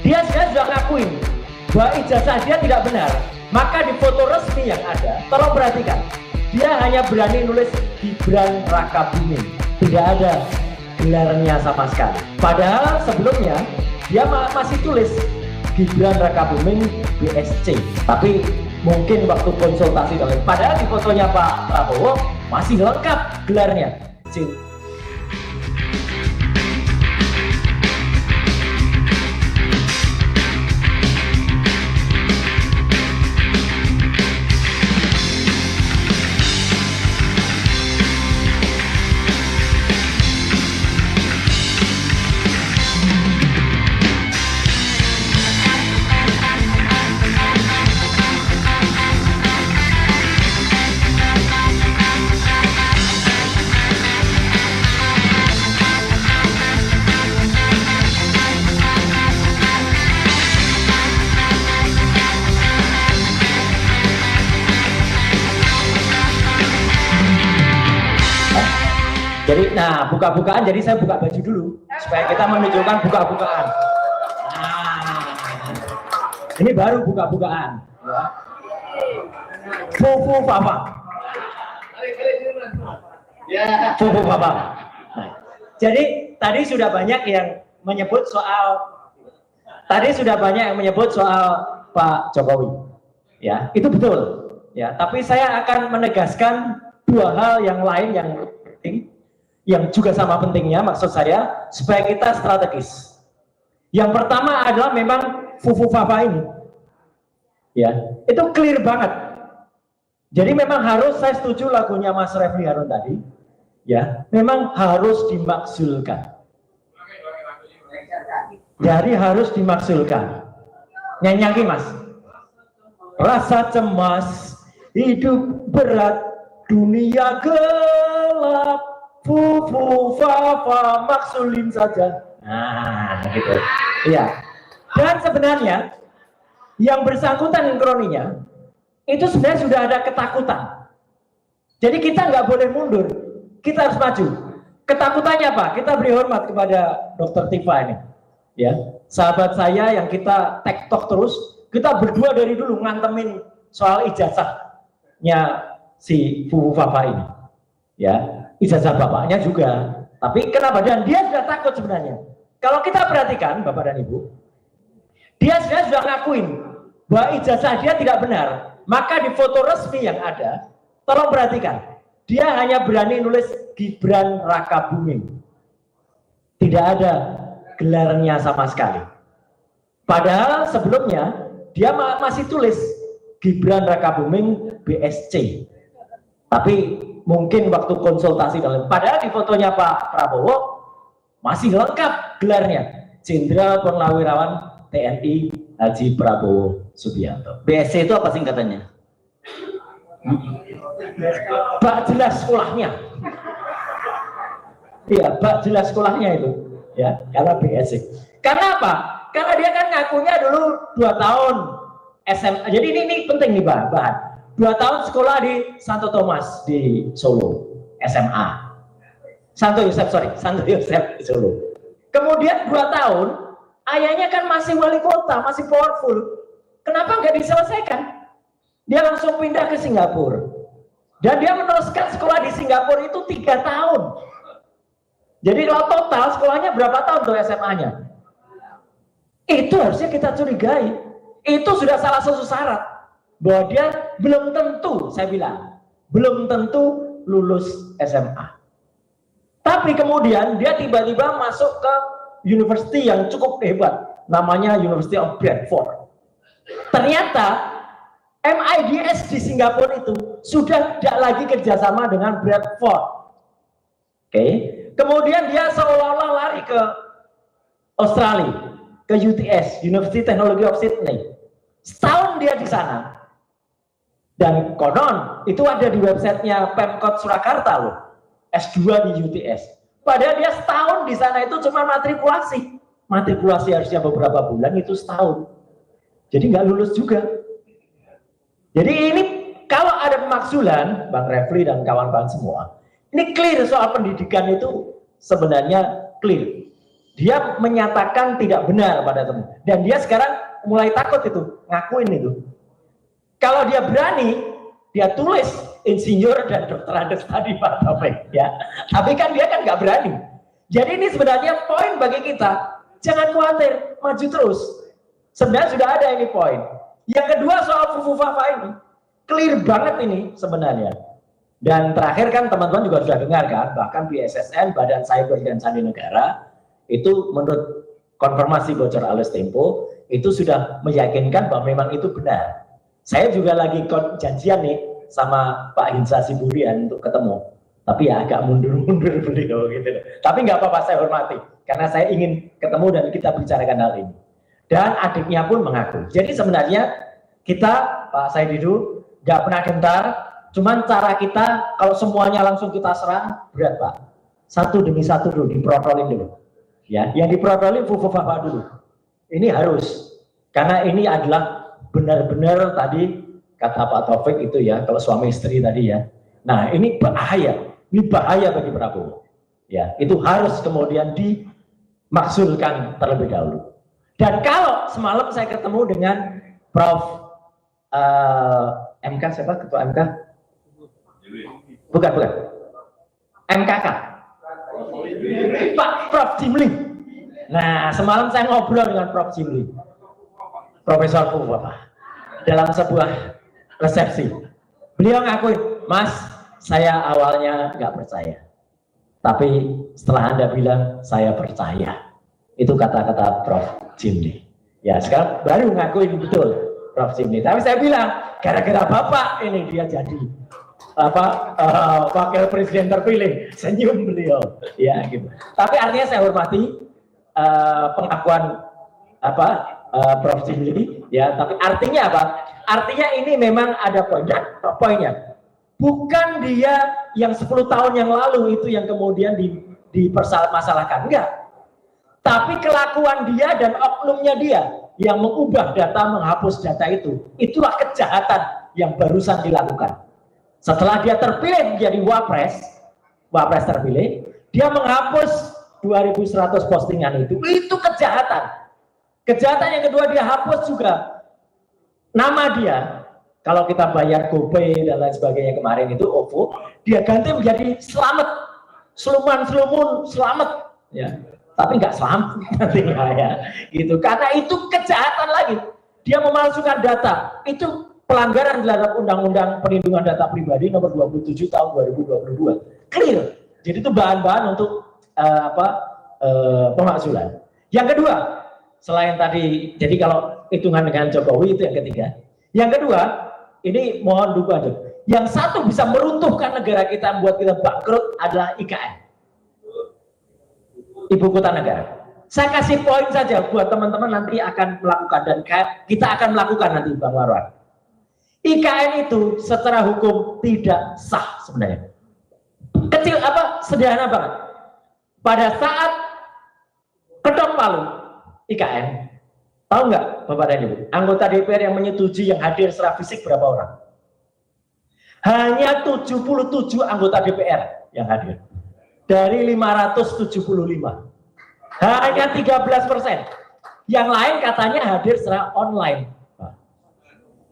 Dia sudah ngakuin bahwa ijazah dia tidak benar. Maka di foto resmi yang ada, tolong perhatikan, dia hanya berani nulis Gibran Rakabuming, tidak ada gelarnya sama sekali. Padahal sebelumnya dia masih tulis Gibran Rakabuming BSC, tapi mungkin waktu konsultasi dengan, padahal di fotonya Pak Prabowo masih lengkap gelarnya. Jadi, nah buka-bukaan, jadi saya buka baju dulu supaya kita menunjukkan buka-bukaan. Nah, ini baru buka-bukaan. Fufu Papa. Fufu Papa. Nah, jadi tadi sudah banyak yang menyebut soal, Pak Jokowi. Ya, itu betul. Ya, tapi saya akan menegaskan dua hal yang lain yang penting, yang juga sama pentingnya, maksud saya supaya kita strategis. Yang pertama adalah memang Fufu Papa ini, ya itu clear banget. Jadi memang harus, saya setuju lagunya Mas Refli Harun tadi, ya memang harus dimaksulkan. Jadi harus dimaksulkan. Nyanyi lagi Mas. Rasa cemas, hidup berat, dunia gelap. Fufu Papa maksulin saja. Nah, gitu. Iya. Dan sebenarnya yang bersangkutan dengan kroninya itu sebenarnya sudah ada ketakutan. Jadi kita nggak boleh mundur, kita harus maju. Ketakutannya apa? Kita beri hormat kepada Dr. Tifa ini, ya, sahabat saya yang kita tektok terus. Kita berdua dari dulu ngantemin soal ijazahnya si Fufu Papa ini, ya. Ijazah bapaknya juga, tapi kenapa? Dan dia sudah takut sebenarnya. Kalau kita perhatikan Bapak dan Ibu, dia sudah ngakuin bahwa ijazah dia tidak benar. Maka di foto resmi yang ada, tolong perhatikan, dia hanya berani nulis Gibran Rakabuming, tidak ada gelarnya sama sekali. Padahal sebelumnya dia masih tulis Gibran Rakabuming BSC, tapi mungkin waktu konsultasi dengan, padahal di fotonya Pak Prabowo masih lengkap gelarnya, Jenderal Purnawirawan TNI Haji Prabowo Subianto. BSC itu apa singkatannya? Bak jelas sekolahnya. Iya, bak jelas sekolahnya itu, ya, karena BSC. Karena apa? Karena dia kan ngakunya dulu 2 tahun SMA. Jadi ini penting nih bahan. 2 tahun sekolah di Santo Thomas di Solo, SMA. Santo Yosef di Solo. Kemudian 2 tahun, ayahnya kan masih wali kota, masih powerful. Kenapa nggak diselesaikan? Dia langsung pindah ke Singapura. Dan dia meneruskan sekolah di Singapura itu 3 tahun. Jadi kalau total sekolahnya berapa tahun tuh SMA-nya? Itu harusnya kita curigai. Itu sudah salah satu syarat bahwa dia belum tentu, saya bilang, belum tentu lulus SMA. Tapi kemudian dia tiba-tiba masuk ke university yang cukup hebat, namanya University of Bradford. Ternyata MIDS di Singapura itu sudah tidak lagi kerjasama dengan Bradford. Oke. Kemudian dia seolah-olah lari ke Australia, ke UTS, University Technology of Sydney. Setahun dia di sana. Dan konon itu ada di websitenya Pemkot Surakarta loh, S2 di UTS. Padahal dia setahun di sana itu cuma matrikulasi. Matrikulasi harusnya beberapa bulan, itu setahun. Jadi nggak lulus juga. Jadi ini kalau ada pemaksulan, Bang Refli dan kawan-kawan semua, ini clear soal pendidikan itu sebenarnya clear. Dia menyatakan tidak benar pada teman. Dan dia sekarang mulai takut itu, ngakuin itu. Kalau dia berani, dia tulis insinyur dan dokter Andes tadi Pak Taufik, ya. Tapi kan dia kan nggak berani. Jadi ini sebenarnya poin bagi kita. Jangan khawatir, maju terus. Sebenarnya sudah ada ini poin. Yang kedua soal Fufu Fafa ini, clear banget ini sebenarnya. Dan terakhir kan teman-teman juga sudah dengar kan, bahkan BSSN, Badan Cyber dan Sandi Negara, itu menurut konfirmasi bocor alias Tempo, itu sudah meyakinkan bahwa memang itu benar. Saya juga lagi janjian nih sama Pak Hinsa Siburian untuk ketemu. Tapi ya agak mundur-mundur beliau gitu. Tapi nggak apa-apa, saya hormati. Karena saya ingin ketemu dan kita bicarakan hal ini. Dan adiknya pun mengaku. Jadi sebenarnya kita, Pak Saididu, nggak pernah gentar. Cuman cara kita, kalau semuanya langsung kita serang, berat Pak. Satu demi satu dulu, diprotolin dulu. Ya, yang diprotolin Fufu Fafa dulu. Ini harus. Karena ini adalah benar-benar tadi, kata Pak Taufik itu ya, kalau suami istri tadi ya. Nah ini bahaya. Ini bahaya bagi Prabowo. Ya, itu harus kemudian dimaksulkan terlebih dahulu. Dan kalau semalam saya ketemu dengan Prof. MK, siapa ketua MK? Bukan. MKK. Pak Prof. Jimli. Nah, semalam saya ngobrol dengan Prof. Jimli. Profesor Fufu Fafa. Dalam sebuah resepsi. Beliau ngakuin, Mas, saya awalnya nggak percaya. Tapi setelah Anda bilang, saya percaya. Itu kata-kata Prof. Jimli. Ya, sekarang baru ngakuin betul Prof. Jimli. Tapi saya bilang, gara-gara Bapak ini dia jadi wakil presiden terpilih. Senyum beliau. Ya, gitu. Tapi artinya saya hormati pengakuan Prof. Jimli. Ya, tapi artinya apa? Artinya ini memang ada poinnya. Bukan dia yang 10 tahun yang lalu itu yang kemudian dipermasalahkan, enggak. Tapi kelakuan dia dan oknumnya dia yang mengubah data, menghapus data itu, itulah kejahatan yang barusan dilakukan. Setelah dia terpilih menjadi wapres terpilih, dia menghapus 2.100 postingan itu kejahatan. Kejahatan yang kedua, dia hapus juga nama dia. Kalau kita bayar GoPay dan lain sebagainya kemarin itu OVO, dia ganti menjadi selamat, selumun selamat, ya. Tapi nggak selamat nantinya ya, gitu. Karena itu kejahatan lagi. Dia memalsukan data. Itu pelanggaran terhadap Undang-Undang Perlindungan Data Pribadi nomor 27 tahun 2022. Clear. Jadi itu bahan-bahan untuk pemakzulan. Yang kedua, selain tadi, jadi kalau hitungan dengan Jokowi itu yang ketiga. Yang kedua, ini mohon dukungan. Yang satu bisa meruntuhkan negara kita, membuat kita bangkrut adalah IKN. Ibu kota negara. Saya kasih poin saja buat teman-teman nanti akan melakukan dan kita akan melakukan nanti Bang Marwan. IKN itu secara hukum tidak sah sebenarnya. Kecil sederhana banget. Pada saat ketok palu IKN, tahu nggak Bapak dan Ibu, anggota DPR yang menyetujui yang hadir secara fisik berapa orang? Hanya 77 anggota DPR yang hadir. Dari 575. Hanya 13%. Yang lain katanya hadir secara online.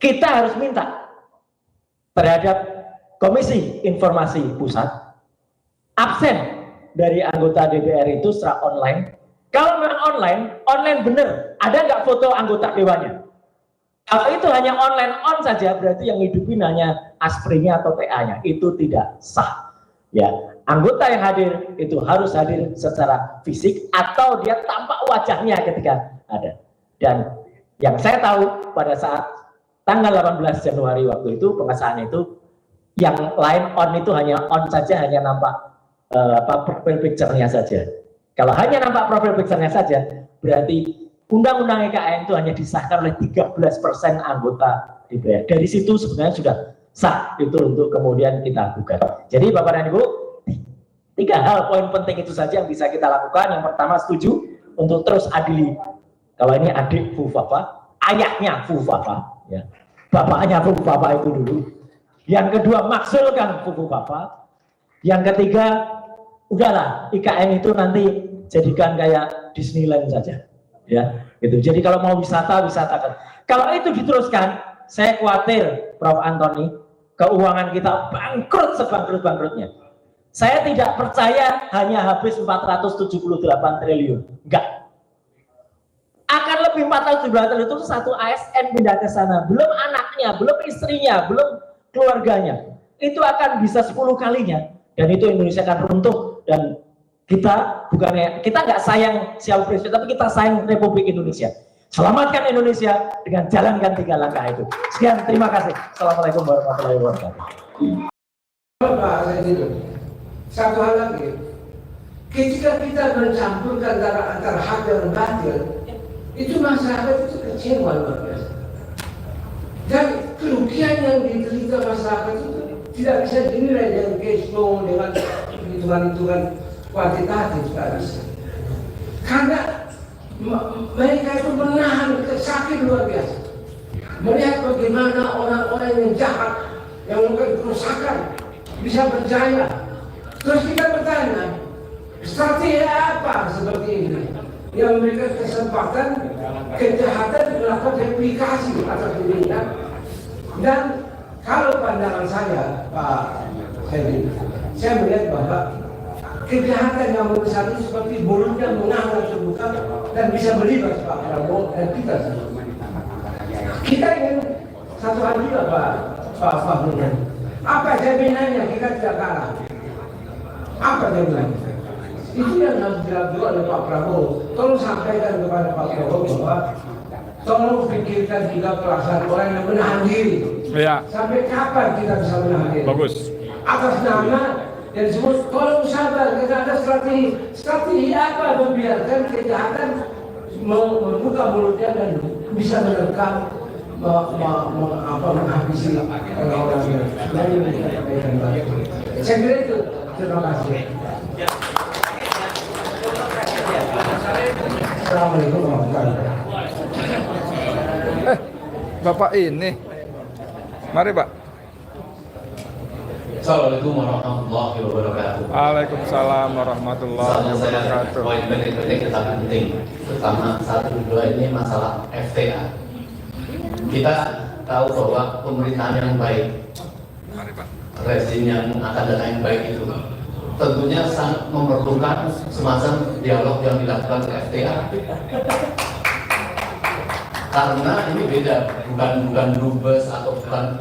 Kita harus minta terhadap Komisi Informasi Pusat absen dari anggota DPR itu secara online. Kalau memang online bener. Ada nggak foto anggota dewannya? Kalau itu hanya online on saja, berarti yang hidupin hanya asprinnya atau TA-nya. Itu tidak sah. Ya, anggota yang hadir itu harus hadir secara fisik atau dia tampak wajahnya ketika ada. Dan yang saya tahu pada saat tanggal 18 Januari waktu itu pengesahan itu, yang lain on itu hanya on saja, hanya nampak profil picture-nya saja. Kalau hanya nampak profil picture-nya saja, berarti Undang-Undang IKN itu hanya disahkan oleh 13% anggota DPR. Dari situ sebenarnya sudah sah itu untuk kemudian kita gugat. Jadi Bapak dan Ibu, 3 hal poin penting itu saja yang bisa kita lakukan. Yang pertama, setuju untuk terus adili. Kalau ini adik Fufu Fafa, ayahnya Fufu Fafa, ya. Bapaknya Fufu Fafa itu dulu. Yang kedua, maksulkan Fufu Fafa. Yang ketiga, udahlah IKN itu nanti jadikan kayak Disneyland saja, ya. Gitu. Jadi kalau mau wisata, wisatakan. Kalau itu diteruskan, saya khawatir, Prof. Antoni, keuangan kita bangkrut sebangkrut-bangkrutnya. Saya tidak percaya hanya habis 478 triliun. Enggak. Akan lebih 478 triliun itu satu ASN pindah ke sana. Belum anaknya, belum istrinya, belum keluarganya. Itu akan bisa 10 kalinya. Dan itu Indonesia akan runtuh. Dan kita bukannya, kita nggak sayang siapa presiden, tapi kita sayang Republik Indonesia. Selamatkan Indonesia dengan jalankan 3 langkah itu. Sekian, terima kasih. Assalamualaikum warahmatullahi wabarakatuh. Satu hal lagi, ketika kita mencampurkan antara hak dan batil, itu masyarakat itu kecewa luar biasa. Dan kerugian yang diterima masyarakat itu tidak bisa dinilai dengan cash flow, dengan hitungan-hitungan kuantitatif, tidak bisa. Karena mereka itu menahan sakit luar biasa. Melihat bagaimana orang-orang yang jahat, yang melakukan kerusakan bisa berjaya. Terus kita bertanya, strategi apa seperti ini yang memberikan kesempatan kejahatan melakukan replikasi atas dirinya? Dan kalau pandangan saya, Pak Hedi, saya melihat bahwa kejahatan yang besar ini seperti mulutnya menganga terbuka dan bisa melibas Pak Prabowo dan kita semua. Kita ingin satu hal juga Pak Fahmi. Apa jaminannya kita tidak kalah? Apa jaminannya? Itu yang harus dilakukan oleh Pak Prabowo. Tolong sampaikan kepada Pak Prabowo bahwa tolong pikirkan juga perasaan orang yang menahan diri. Ya. Sampai kapan kita bisa menahan diri? Bagus. Atas nama yang disebut tolong sabar, kita ada strategi apa membiarkan kejahatan membuka mulutnya dan bisa menerkam menghabisi orang-orang yang saya kira itu. Terima kasih. Assalamualaikum warahmatullahi wabarakatuh. Bapak ini, mari Pak. Assalamualaikum warahmatullahi wabarakatuh. Waalaikumsalam warahmatullahi wabarakatuh. Poin penting kita penting. Pertama, 1, 2 ini masalah FTA. Kita tahu bahwa pemerintahan yang baik, rezim yang akan datang yang baik itu tentunya sangat memerlukan semacam dialog yang dilakukan ke FTA. Karena ini beda, bukan dubes atau bukan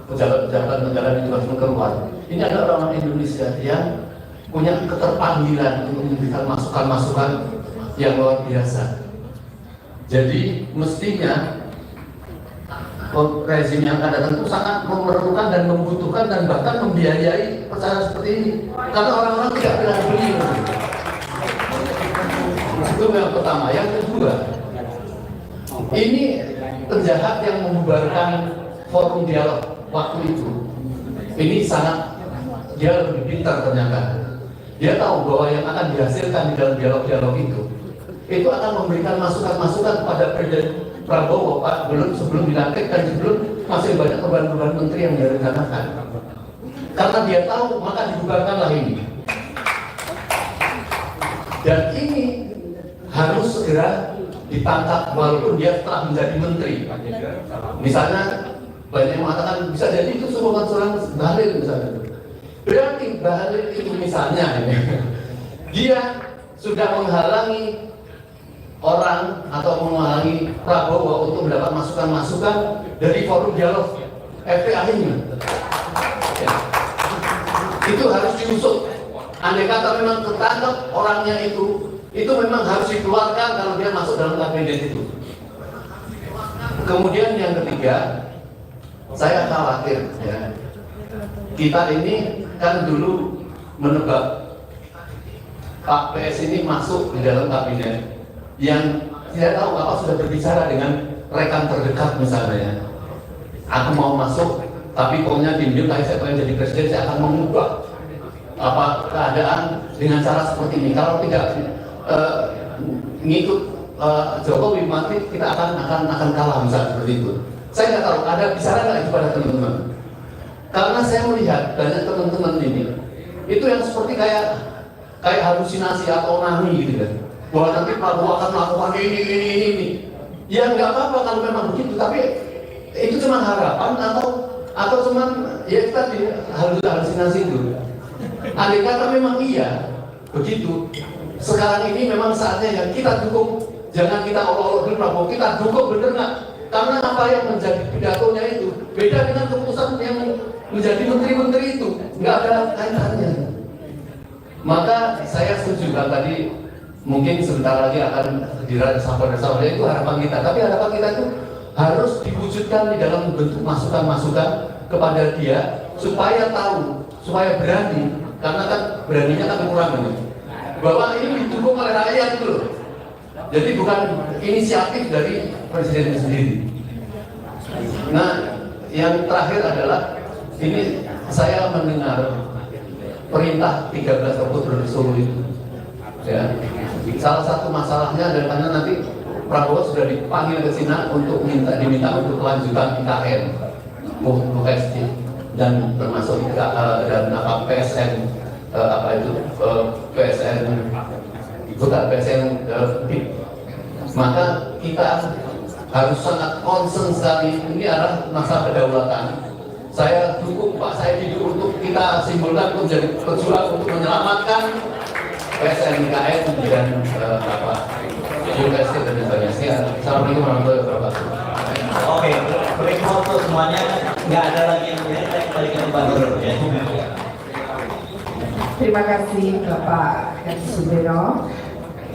pejabat-pejabat negara yang juga keluar. Ini adalah orang Indonesia yang punya keterpanggilan untuk memberikan masukan-masukan yang luar biasa. Jadi mestinya rezim yang akan datang itu sangat memerlukan dan membutuhkan dan bahkan membiayai percaya seperti ini. Karena orang-orang tidak pernah beli. Itu yang pertama. Yang kedua, ini penjahat yang membubarkan forum dialog waktu itu. Ini sangat, dia lebih pintar ternyata. Dia tahu bahwa yang akan dihasilkan di dalam dialog-dialog itu akan memberikan masukan-masukan kepada Presiden Prabowo, Pak, sebelum dilantik dan sebelum masih banyak perubahan-perubahan menteri yang direncanakan. Karena dia tahu, maka dibubarkanlah ini. Dan ini harus segera ditangkap walaupun dia telah menjadi menteri. Misalnya banyak yang mengatakan bisa jadi itu sumbangan seorang Bahlil misalnya. Berarti Bahlil itu misalnya dia sudah menghalangi orang atau menghalangi Prabowo untuk mendapat masukan-masukan dari forum dialog FTA ini. Ya. Itu harus diusut. Andai kata memang ketangkep orangnya itu memang harus dikeluarkan kalau dia masuk dalam kabinet itu. Kemudian yang ketiga, saya khawatir ya, kita ini kan dulu menebak Pak PS ini masuk di dalam kabinet yang tidak tahu apa sudah berbicara dengan rekan terdekat misalnya. Aku mau masuk, tapi pokoknya diam-diam saya pengen jadi presiden, saya akan mengubah apa keadaan dengan cara seperti ini. Kalau tidak ngikut Jokowi, mati kita akan kalah misalnya seperti itu. Saya nggak tahu ada bicara nggak itu pada teman-teman. Karena saya melihat banyak teman-teman ini itu yang seperti kayak kayak halusinasi atau onani gitu kan. Bahwa nanti Prabowo akan melakukan ini. Ya nggak apa-apa kalau memang begitu, tapi itu cuma harapan atau cuma ya tadi halusinasi itu. Andai kata memang iya begitu, sekarang ini memang saatnya yang kita dukung. Jangan kita olok-olok dulu Prabowo, kita dukung bener nggak? Karena apa yang menjadi pidatonya itu beda dengan keputusan yang menjadi menteri-menteri itu, nggak ada kaitannya. Maka saya setuju kan tadi mungkin sebentar lagi akan diresapel itu harapan kita. Tapi harapan kita itu harus diwujudkan di dalam bentuk masukan-masukan kepada dia supaya tahu, supaya berani. Karena kan beraninya kan kekurangan bahwa ini didukung oleh rakyat itu loh. Jadi bukan inisiatif dari presiden sendiri. Nah, yang terakhir adalah ini saya mendengar perintah 13 Oktober Solo itu. Ya. Salah satu masalahnya adalah karena nanti Prabowo sudah dipanggil ke sini untuk diminta untuk kelanjutan IKN, UKSD, dan termasuk dan apa PSN PSN bukan PSN maka kita harus sangat concern sekali. Ini adalah masa kedaulatan. Saya dukung Pak Saidi untuk kita simbolkan untuk menjadi pejuang untuk menyelamatkan PSNKN dan UKSD dan sebagainya. Assalamualaikum warahmatullahi wabarakatuh. Oke, break foto semuanya, nggak ada lagi yang lain. Saya kembali ke Pak Gubernur ya. Terima kasih Bapak Hadi Sudiro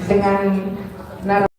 dengan narasi